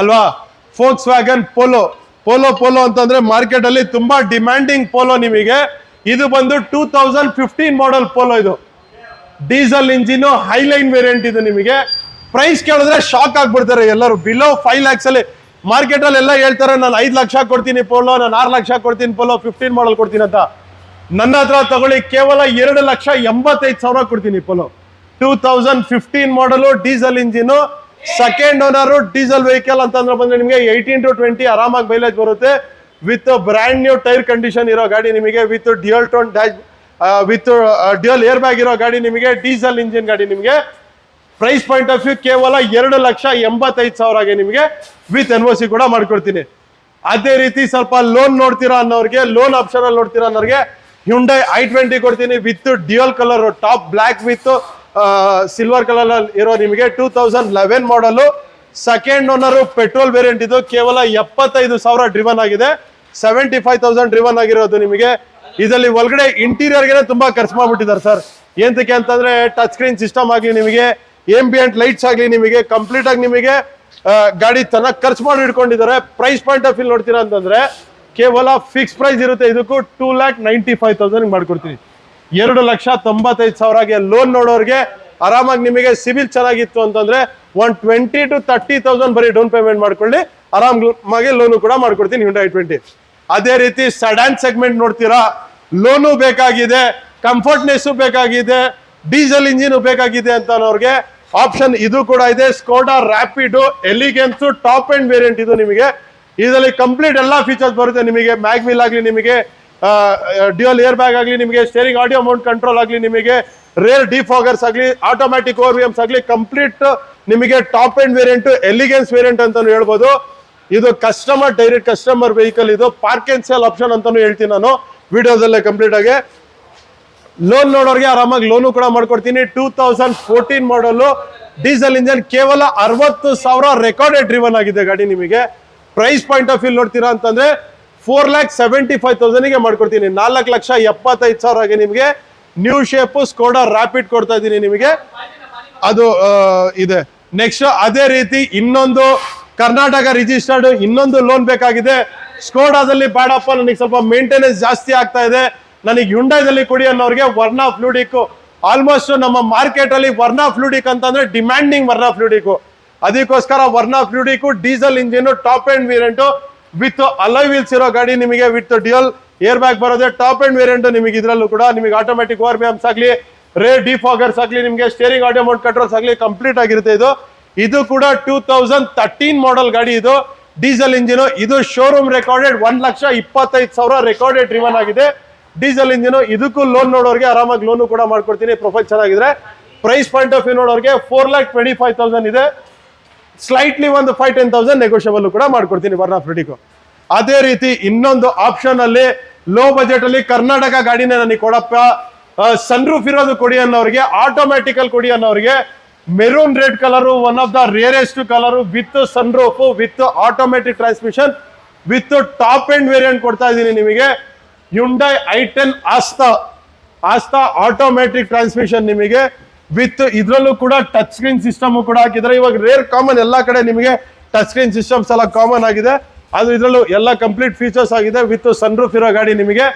ಅಲ್ವಾ, ಫೋಕ್ಸ್ ವ್ಯಾಗನ್ ಪೋಲೋ ಅಂತಂದ್ರೆ ಮಾರ್ಕೆಟ್ ಅಲ್ಲಿ ತುಂಬಾ ಡಿಮ್ಯಾಂಡಿಂಗ್ ಪೋಲೋ ನಿಮಗೆ. ಇದು ಬಂದು 2015 ಮಾಡಲ್ ಪೋಲೋ. ಇದು ಡೀಸೆಲ್ ಇಂಜಿನ್ ಹೈಲೈನ್ ವೇರಿಯಂಟ್. ಇದು ನಿಮಗೆ ಪ್ರೈಸ್ ಕೇಳಿದ್ರೆ ಶಾಕ್ ಆಗ್ಬಿಡ್ತಾರೆ ಎಲ್ಲರೂ. ಬಿಲೋ 5 lakhs ಅಲ್ಲಿ ಮಾರ್ಕೆಟ್ ಅಲ್ಲಿ ಎಲ್ಲ ಹೇಳ್ತಾರೆ, ನಾನು 5 ಲಕ್ಷ ಕೊಡ್ತೀನಿ ಪೋಲೋ, ನಾನು 6 ಲಕ್ಷ ಕೊಡ್ತೀನಿ ಪೋಲೋ, 15 ಮಾಡಲ್ ಕೊಡ್ತೀನಿ ಅಂತ. ನನ್ನ ಹತ್ರ ತಗೊಳ್ಳಿ, ಕೇವಲ 2,85,000 ಕೊಡ್ತೀನಿ ಪೋಲೋ. 2015 ಮಾಡಲು diesel engine, second owner diesel vehicle ಅಂತಂದ್ರೆ ಬಂದ್ರೆ ನಿಮಗೆ 18 to 20 ಆರಾಮಾಗಿ ಮೈಲೇಜ್ ಬರುತ್ತೆ. With brand new tyre condition ಇರೋ ಗಾಡಿ ನಿಮಗೆ, with dual tone dash, with dual air bag ಇರೋ ಗಾಡಿ ನಿಮಗೆ, ಡೀಸೆಲ್ ಇಂಜಿನ್ ಗಾಡಿ ನಿಮಗೆ. ಪ್ರೈಸ್ ಪಾಯಿಂಟ್ ಆಫ್ ವ್ಯೂ ಕೇವಲ 2,85,000ಗೆ ನಿಮಗೆ ವಿತ್ NOC ಕೂಡ ಮಾಡ್ಕೊಡ್ತೀನಿ. ಅದೇ ರೀತಿ ಸ್ವಲ್ಪ ಲೋನ್ ನೋಡ್ತೀರಾ ಅನ್ನೋರಿಗೆ, ಲೋನ್ ಆಪ್ಷನ್ ಅಲ್ಲಿ ನೋಡ್ತೀರಾ ಅನ್ನೋರಿಗೆ ಹ್ಯುಂಡೈ i20 ಕೊಡ್ತೀನಿ with dual colour top black with silver colour ಅಲ್ಲಿ ಇರೋ ನಿಮಗೆ. 2011 ಮಾಡಲು ಸೆಕೆಂಡ್ ಓನರ್ ಪೆಟ್ರೋಲ್ ವೇರಿಯಂಟ್. ಇದು ಕೇವಲ 75,000 ಡ್ರಿವನ್ ಆಗಿದೆ, 75,000 ಡ್ರಿವನ್ ಆಗಿರೋದು ನಿಮಗೆ. ಇದರಲ್ಲಿ ಒಳಗಡೆ ಇಂಟೀರಿಯರ್ಗೆ ತುಂಬಾ ಖರ್ಚು ಮಾಡ್ಬಿಟ್ಟಿದ್ದಾರೆ ಸರ್. ಏನಕ್ಕೆ ಅಂತಂದ್ರೆ ಟಚ್ ಸ್ಕ್ರೀನ್ ಸಿಸ್ಟಮ್ ಆಗಲಿ, ನಿಮಗೆ ಎಂಬಿಯಂಟ್ ಲೈಟ್ಸ್ ಆಗಲಿ, ನಿಮಗೆ ಕಂಪ್ಲೀಟ್ ಆಗಿ ನಿಮಗೆ ಗಾಡಿ ಚೆನ್ನಾಗಿ ಖರ್ಚು ಮಾಡಿ ಇಟ್ಕೊಂಡಿದ್ದಾರೆ. ಪ್ರೈಸ್ ಪಾಯಿಂಟ್ ಆಫ್ ವ್ಯೂ ನೋಡ್ತೀರಾ ಅಂತಂದ್ರೆ ಕೇವಲ ಫಿಕ್ಸ್ ಪ್ರೈಸ್ ಇರುತ್ತೆ. ಇದಕ್ಕೂ 2,95,000 ಮಾಡ್ಕೊಡ್ತೀನಿ. 2,95,000ಗೆ ಲೋನ್ ನೋಡೋರಿಗೆ ಆರಾಮಾಗಿ ನಿಮಗೆ ಸಿವಿಲ್ ಚೆನ್ನಾಗಿತ್ತು ಅಂತಂದ್ರೆ 20,000 to 30,000 ಬರೀ ಡೌನ್ ಪೇಮೆಂಟ್ ಮಾಡ್ಕೊಳ್ಳಿ, ಆರಾಮಾಗಿ ಲೋನು ಕೂಡ ಮಾಡ್ಕೊಡ್ತೀನಿ ಹ್ಯುಂಡೈ i20. ಅದೇ ರೀತಿ ಸಡಾನ್ ಸೆಗ್ಮೆಂಟ್ ನೋಡ್ತೀರಾ, ಲೋನು ಬೇಕಾಗಿದೆ, ಕಂಫರ್ಟ್ನೆಸ್ ಬೇಕಾಗಿದೆ, ಡೀಸೆಲ್ ಇಂಜಿನ್ ಬೇಕಾಗಿದೆ ಅಂತ ಅನ್ನೋರಿಗೆ ಆಪ್ಷನ್ ಇದು ಕೂಡ ಇದೆ. Skoda rapid elegance top end variant. ಇದು ನಿಮಗೆ ಇದರಲ್ಲಿ ಕಂಪ್ಲೀಟ್ ಎಲ್ಲ ಫೀಚರ್ಸ್ ಬರುತ್ತೆ ನಿಮಗೆ. ಮ್ಯಾಗ್ವಿಲ್ ಆಗಲಿ, ನಿಮಗೆ ಡ್ಯುಯಲ್ ಏರ್ ಬ್ಯಾಗ್ ಆಗಲಿ, ನಿಮಗೆ ಸ್ಟೇರಿಂಗ್ ಆಡಿಯೋ ಮೌಂಟ್ ಕಂಟ್ರೋಲ್ ಆಗಲಿ, ನಿಮಗೆ ರೇರ್ ಡಿಫಾಗರ್ಸ್ ಆಗಲಿ, ಆಟೋಮ್ಯಾಟಿಕ್ ORVMs ಆಗಲಿ, ಕಂಪ್ಲೀಟ್ ನಿಮಗೆ top end variant, elegance variant ಅಂತಾನು ಹೇಳ್ಬೋದು. ಇದು ಕಸ್ಟಮರ್ ಡೈರೆಕ್ಟ್ ಕಸ್ಟಮರ್ ವೆಹಿಕಲ್. ಇದು ಪಾರ್ಕ್ ಅಂಡ್ ಸೇಲ್ ಆಪ್ಷನ್ ಅಂತಾನು ಹೇಳ್ತೀನಿ ನಾನು ವಿಡಿಯೋದಲ್ಲೇ ಕಂಪ್ಲೀಟ್ ಆಗಿ. ಲೋನ್ ನೋಡೋರಿಗೆ ಆರಾಮಾಗಿ ಲೋನು ಕೂಡ ಮಾಡ್ಕೊಡ್ತೀನಿ. 2014 ಮಾಡಲು ಡೀಸೆಲ್ ಇಂಜನ್, ಕೇವಲ 60,000 ರೆಕಾರ್ಡೆಡ್ ಡ್ರಿವನ್ ಆಗಿದೆ ಗಾಡಿ ನಿಮಗೆ. ಪ್ರೈಸ್ ಪಾಯಿಂಟ್ ಆಫ್ ವ್ಯೂ ನೋಡ್ತೀರಾ ಅಂತಂದ್ರೆ 4,75,000ಗೆ ಮಾಡ್ಕೊಡ್ತೀನಿ. 4,75,000ಗೆ ನಿಮಗೆ ನ್ಯೂ ಶೇಪ್ ಸ್ಕೋಡಾ ರ್ಯಾಪಿಡ್ ಕೊಡ್ತಾ ಇದ್ದೀನಿ ನಿಮಗೆ. ಅದು ಇದೆ. ನೆಕ್ಸ್ಟ್ ಅದೇ ರೀತಿ ಇನ್ನೊಂದು ಕರ್ನಾಟಕ ರಿಜಿಸ್ಟರ್ಡ್. ಇನ್ನೊಂದು ಲೋನ್ ಬೇಕಾಗಿದೆ. ಸ್ಕೋಡಾದಲ್ಲಿ ಬೇಡಪ್ಪ, ನನಗೆ ಸ್ವಲ್ಪ ಮೇಂಟೆನೆನ್ಸ್ ಜಾಸ್ತಿ ಆಗ್ತಾ ಇದೆ, ನನಗೆ ಹ್ಯುಂಡೈದಲ್ಲಿ ಕೊಡಿ ಅನ್ನೋರಿಗೆ ವರ್ನಾ ಫ್ಲೂಡಿಕ್. ಆಲ್ಮೋಸ್ಟ್ ನಮ್ಮ ಮಾರ್ಕೆಟ್ ಅಲ್ಲಿ ವರ್ನಾ ಫ್ಲೂಡಿಕ್ ಅಂತಂದ್ರೆ ಡಿಮ್ಯಾಂಡಿಂಗ್ ವರ್ನಾ ಫ್ಲೂಡಿಕ್. ಅದಕ್ಕೋಸ್ಕರ Verna fluidic diesel engine top end variant with alloy wheels ಇರೋ ಗಾಡಿ ನಿಮಗೆ, ವಿತ್ ಡ್ಯುಯಲ್ ಏರ್ ಬ್ಯಾಗ್ ಬರೋದೆ. ಟಾಪ್ ಎಂಡ್ ವೇರಿಯಂಟ್ ನಿಮಗೆ. ಇದರಲ್ಲೂ ಕೂಡ ನಿಮಗೆ ಆಟೋಮೆಟಿಕ್ ಓವರ್ ಬ್ಯಾಮ್ಸ್ ಆಗಲಿ, ರೇರ್ ಡಿಫಾಗರ್ಸ್ ಆಗಲಿ, ನಿಮಗೆ ಸ್ಟೇರಿಂಗ್ ಆಡಿಯೋ ಮೋಡ್ ಕಂಟ್ರೋಲ್ಸ್ ಆಗಲಿ ಕಂಪ್ಲೀಟ್ ಆಗಿರುತ್ತೆ. ಇದು ಕೂಡ 2013 ಮಾಡೆಲ್ ಗಾಡಿ. ಇದು ಡೀಸೆಲ್ ಇಂಜಿನ್. ಇದು ಶೋರೂಮ್ ರೆಕಾರ್ಡೆಡ್ 1,25,000 ರೆಕಾರ್ಡೆಡ್ ಡ್ರಿವನ್ ಆಗಿದೆ ಡೀಸೆಲ್ ಇಂಜಿನ್. ಇದಕ್ಕೂ ಲೋನ್ ನೋಡೋರಿಗೆ ಆರಾಮಾಗಿ ಲೋನು ಕೂಡ ಮಾಡ್ಕೊಡ್ತೀನಿ ಪ್ರೊಫೈಲ್ ಚೆನ್ನಾಗಿದ್ರೆ. ಪ್ರೈಸ್ ಪಾಯಿಂಟ್ ಆಫ್ ವ್ಯೂ ನೋಡೋರಿಗೆ 4,25,000 ಇದೆ. ಸ್ಲೈಟ್ಲಿ ಒಂದು 5-10,000 ನೆಗೋಷಿಯಬಲ್ ಕೂಡ ಮಾಡ್ಕೊಡ್ತೀನಿ ವರ್ನಾ ಫ್ಲೂಡಿಕ್. ಅದೇ ರೀತಿ ಇನ್ನೊಂದು ಆಪ್ಷನ್ ಅಲ್ಲಿ ಲೋ ಬಜೆಟ್ ಅಲ್ಲಿ ಕರ್ನಾಟಕ ಗಾಡಿನೇ ನನಗೆ ಕೊಡಪ್ಪ, ಸನ್ರೂಫ್ ಇರೋದು ಕೊಡಿ ಅನ್ನೋರಿಗೆ, ಆಟೋಮ್ಯಾಟಿಕಲ್ ಕೊಡಿ ಅನ್ನೋರಿಗೆ, maroon red colour, one of the rarest colour with sunroof, with automatic transmission, with top end variant ಕೊಡ್ತಾ ಇದ್ದೀನಿ ನಿಮಗೆ. Hyundai i10 Asta automatic transmission ನಿಮಗೆ, ವಿತ್ ಇದ್ರಲ್ಲೂ ಕೂಡ ಟಚ್ ಸ್ಕ್ರೀನ್ ಸಿಸ್ಟಮ್ ಕೂಡ ಹಾಕಿದ್ದಾರೆ. ಇವಾಗ ರೇರ್ ಕಾಮನ್ ಎಲ್ಲಾ ಕಡೆ ನಿಮಗೆ ಟಚ್ ಸ್ಕ್ರೀನ್ ಸಿಸ್ಟಮ್ಸ್ ಎಲ್ಲ ಕಾಮನ್ ಆಗಿದೆ. ಅದು ಇದ್ರಲ್ಲೂ ಎಲ್ಲ ಕಂಪ್ಲೀಟ್ ಫೀಚರ್ಸ್ ಆಗಿದೆ ವಿತ್ ಸನ್ರೂಫ್ ಇರೋ ಗಾಡಿ ನಿಮಗೆ.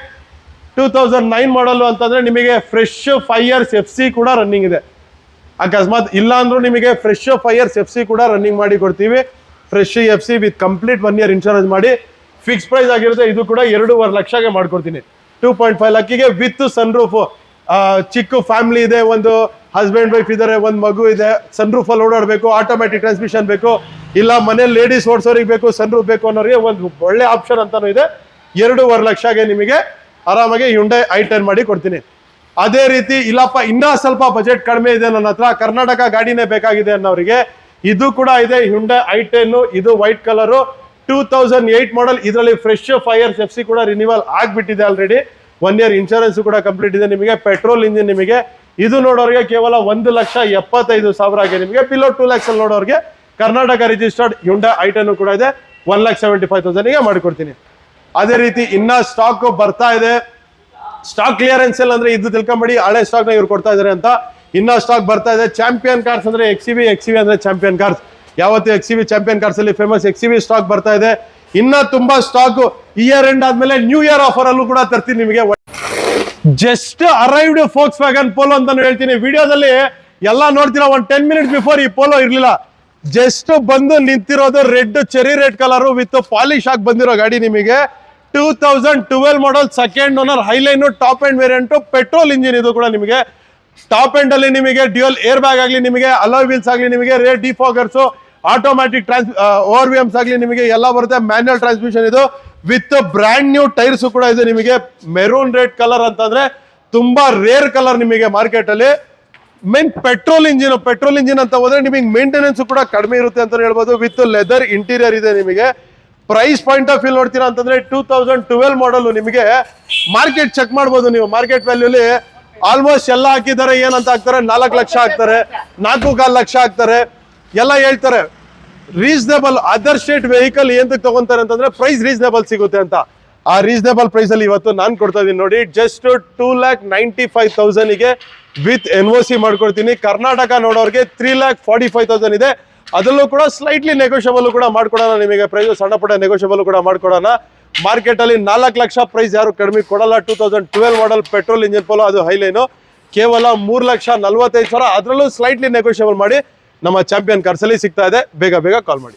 2009 ಮಾಡಲ್ ಅಂತಂದ್ರೆ ನಿಮಗೆ ಫ್ರೆಶ್ 5 years FC ಕೂಡ ರನ್ನಿಂಗ್ ಇದೆ. ಅಕಸ್ಮಾತ್ ಇಲ್ಲ ಅಂದ್ರೂ ನಿಮಗೆ ಫ್ರೆಶ್ 5 years FC ಕೂಡ ರನ್ನಿಂಗ್ ಮಾಡಿ ಕೊಡ್ತೀವಿ. Fresh FC with complete 1 year insurance ಮಾಡಿ ಫಿಕ್ಸ್ ಪ್ರೈಸ್ ಆಗಿರುತ್ತೆ. ಇದು ಕೂಡ 2.5 ಲಕ್ಷಗೆ ಮಾಡ್ಕೊಡ್ತೀನಿ. 2.5 ಲಕ್ಷಕ್ಕೆ ವಿತ್ ಸನ್ರೂಫ್. ಚಿಕ್ಕ ಫ್ಯಾಮಿಲಿ ಇದೆ, ಒಂದು ಹಸ್ಬೆಂಡ್ ವೈಫ್ ಇದಾರೆ, ಒಂದು ಮಗು ಇದೆ, ಸನ್ರೂಫ್ ಅಲ್ಲಿ ಓಡಾಡಬೇಕು, ಆಟೋಮೆಟಿಕ್ ಟ್ರಾನ್ಸ್ಮಿಷನ್ ಬೇಕು, ಇಲ್ಲ ಮನೇಲಿ ಲೇಡೀಸ್ ಓಡಿಸೋರಿಗೆ ಬೇಕು, ಸನ್ರೂಫ್ ಬೇಕು ಅನ್ನೋರಿಗೆ ಒಂದು ಒಳ್ಳೆ ಆಪ್ಷನ್ ಅಂತಾನು ಇದೆ. 2.5 ಲಕ್ಷಗೆ ನಿಮಗೆ ಆರಾಮಾಗಿ ಹ್ಯುಂಡೈ i10 ಮಾಡಿ ಕೊಡ್ತೀನಿ. ಅದೇ ರೀತಿ ಇಲ್ಲಪ್ಪ ಇನ್ನೂ ಸ್ವಲ್ಪ ಬಜೆಟ್ ಕಡಿಮೆ ಇದೆ ನನ್ನ ಹತ್ರ, ಕರ್ನಾಟಕ ಗಾಡಿನೇ ಬೇಕಾಗಿದೆ ಅನ್ನೋರಿಗೆ ಇದು ಕೂಡ ಇದೆ. ಹ್ಯುಂಡೈ i10 ಇದು ವೈಟ್ ಕಲರ್ 2008 ಮಾಡಲ್. ಇದರಲ್ಲಿ ಫ್ರೆಶ್ 5 years FC ಕೂಡ ರಿನ್ಯೂವಲ್ ಆಗ್ಬಿಟ್ಟಿದೆ ಆಲ್ರೆಡಿ. 1 year ಇನ್ಶೂರೆನ್ಸ್ ಕೂಡ ಕಂಪ್ಲೀಟ್ ಇದೆ ನಿಮಗೆ. ಪೆಟ್ರೋಲ್ ಇಂಜಿನ್ ನಿಮಗೆ. ಇದು ನೋಡೋರಿಗೆ ಕೇವಲ 1,75,000 ಆಗಿ ನಿಮಗೆ. ಬಿಲೋ 2 lakhs ಅಲ್ಲಿ ನೋಡೋರಿಗೆ ಕರ್ನಾಟಕ ರಿಜಿಸ್ಟರ್ಡ್ ಹ್ಯುಂಡೈ i10 ಕೂಡ ಇದೆ. 1,75,000 ಮಾಡಿಕೊಡ್ತೀನಿ. ಅದೇ ರೀತಿ ಇನ್ನ ಸ್ಟಾಕ್ ಬರ್ತಾ ಇದೆ. ಸ್ಟಾಕ್ ಕ್ಲಿಯರೆನ್ಸ್ ಎಲ್ಲ ಅಂದ್ರೆ ಇದು ತಿಳ್ಕೊಂಬೇಡಿ, ಹಳೆ ಸ್ಟಾಕ್ ನ ಇವ್ರು ಕೊಡ್ತಾ ಇದಾರೆ ಅಂತ. ಇನ್ನ ಸ್ಟಾಕ್ ಬರ್ತಾ ಇದೆ. ಚಾಂಪಿಯನ್ ಕಾರ್ಸ್ ಅಂದ್ರೆ XCV ಅಂದ್ರೆ ಚಾಂಪಿಯನ್ ಕಾರ್ಸ್. ಯಾವತ್ತು XCV ಚಾಂಪಿಯನ್ ಕಾರ್ಸ್ ಅಲ್ಲಿ ಫೇಮಸ್. XCV ಸ್ಟಾಕ್ ಬರ್ತಾ ಇದೆ. ಇನ್ನ ತುಂಬಾ ಸ್ಟಾಕ್ ಇಯರ್ ಎಂಡ್ ಆದ್ಮೇಲೆ ನ್ಯೂ ಇಯರ್ ಆಫರ್ ಅಲ್ಲೂ ಕೂಡ ತರ್ತೀನಿ ನಿಮಗೆ. Just arrived Volkswagen Polo ಅಂತ ಹೇಳ್ತೀನಿ. ವಿಡಿಯೋದಲ್ಲಿ ಎಲ್ಲ ನೋಡ್ತೀರಾ, ಒಂದು 10 minutes ಬಿಫೋರ್ ಈ ಪೋಲೋ ಇರ್ಲಿಲ್ಲ. ಜಸ್ಟ್ ಬಂದು ನಿಂತಿರೋದು red, cherry red colour with polish ಆಗಿ ಬಂದಿರೋ ಗಾಡಿ ನಿಮಗೆ. 2012 model, second owner, highline, top end variant, petrol engine. ಇದು ಕೂಡ ನಿಮಗೆ ಟಾಪ್ ಎಂಡ್ ಅಲ್ಲಿ ನಿಮಗೆ ಡ್ಯುಯಲ್ ಏರ್ ಬ್ಯಾಗ್ ಆಗಲಿ, ನಿಮಗೆ ಅಲಾಯ್ ವೀಲ್ಸ್ ಆಗಲಿ, ನಿಮಗೆ ರೇರ್ ಡಿಫಾಗರ್ಸ್, ಆಟೋಮ್ಯಾಟಿಕ್ ORVMs ಆಗಲಿ ನಿಮಗೆ ಎಲ್ಲ ಬರುತ್ತೆ. ಮ್ಯಾನ್ಯುಯಲ್ ಟ್ರಾನ್ಸ್ಮಿಷನ್ ಇದು ವಿತ್ ಬ್ರ್ಯಾಂಡ್ ನ್ಯೂ ಟೈರ್ಸ್ ಕೂಡ ಇದೆ ನಿಮಗೆ. ಮೆರೂನ್ ರೆಡ್ ಕಲರ್ ಅಂತಂದ್ರೆ ತುಂಬಾ ರೇರ್ ಕಲರ್ ನಿಮಗೆ ಮಾರ್ಕೆಟ್ ಅಲ್ಲಿ. ಮೇನ್ ಪೆಟ್ರೋಲ್ ಇಂಜಿನ್ ಅಂತ ಹೋದ್ರೆ ನಿಮಗೆ ಮೇಂಟೆನೆನ್ಸ್ ಕೂಡ ಕಡಿಮೆ ಇರುತ್ತೆ ಅಂತ ಹೇಳ್ಬೋದು. ವಿತ್ ಲೆದರ್ ಇಂಟೀರಿಯರ್ ಇದೆ ನಿಮಗೆ. ಪ್ರೈಸ್ ಪಾಯಿಂಟ್ ಆಫ್ ವ್ಯೂ ನೋಡ್ತೀರಾ ಅಂತಂದ್ರೆ 2012 ಮಾಡಲ್ ನಿಮಗೆ. ಮಾರ್ಕೆಟ್ ಚೆಕ್ ಮಾಡ್ಬೋದು ನೀವು. ಮಾರ್ಕೆಟ್ ವ್ಯಾಲ್ಯೂಲಿ ಆಲ್ಮೋಸ್ಟ್ ಎಲ್ಲ ಹಾಕಿದ್ದಾರೆ. ಏನಂತ ಹಾಕ್ತಾರೆ, 4 ಲಕ್ಷ ಹಾಕ್ತಾರೆ, 4.25 ಲಕ್ಷ ಹಾಕ್ತಾರೆ, ಎಲ್ಲ ಹೇಳ್ತಾರೆ. ರೀಸನೇಬಲ್ ಅದರ್ ಸ್ಟೇಟ್ ವೆಹಿಕಲ್ ಏನಕ್ಕೆ ತಗೊಂತಾರೆ ಅಂತಂದ್ರೆ ಪ್ರೈಸ್ ರೀಸನೇಬಲ್ ಸಿಗುತ್ತೆ ಅಂತ. ಆ ರೀಸನೇಬಲ್ ಪ್ರೈಸ್ ಅಲ್ಲಿ ಇವತ್ತು ನಾನು ಕೊಡ್ತಾ ಇದೀನಿ ನೋಡಿ. ಜಸ್ಟ್ 2,95,000ಗೆ ವಿತ್ NOC ಮಾಡ್ಕೊಡ್ತೀನಿ. ಕರ್ನಾಟಕ ನೋಡೋರಿಗೆ 3,45,000 ಇದೆ. ಅದರಲ್ಲೂ ಕೂಡ ಸ್ಲೈಟ್ಲಿ ನೆಗೋಷಿಯಬಲ್ ಕೂಡ ಮಾಡ್ಕೊಡೋಣ ನಿಮಗೆ. ಪ್ರೈಸ್ ಸಣ್ಣ ಪುಟ್ಟ ನೆಗೋಷಿಯಬಲ್ ಕೂಡ ಮಾಡ್ಕೊಡೋಣ. ಮಾರ್ಕೆಟ್ ಅಲ್ಲಿ 4 ಲಕ್ಷ ಪ್ರೈಸ್ ಯಾರು ಕಡಿಮೆ ಕೊಡಲ್ಲ. 2012 ಮಾಡಲ್ ಪೆಟ್ರೋಲ್ ಇಂಜಿನ್ ಪೋಲೋ, ಅದು ಹೈಲೈನು, ಕೇವಲ 3,45,000. ಅದರಲ್ಲೂ ಸ್ಲೈಟ್ಲಿ ನೆಗೋಷಿಯಬಲ್ ಮಾಡಿ ನಮ್ಮ ಚಾಂಪಿಯನ್ ಕಾರ್ಸ್ ಅಲ್ಲಿ ಸಿಗ್ತಾ ಇದೆ. ಬೇಗ ಕಾಲ್ ಮಾಡಿ.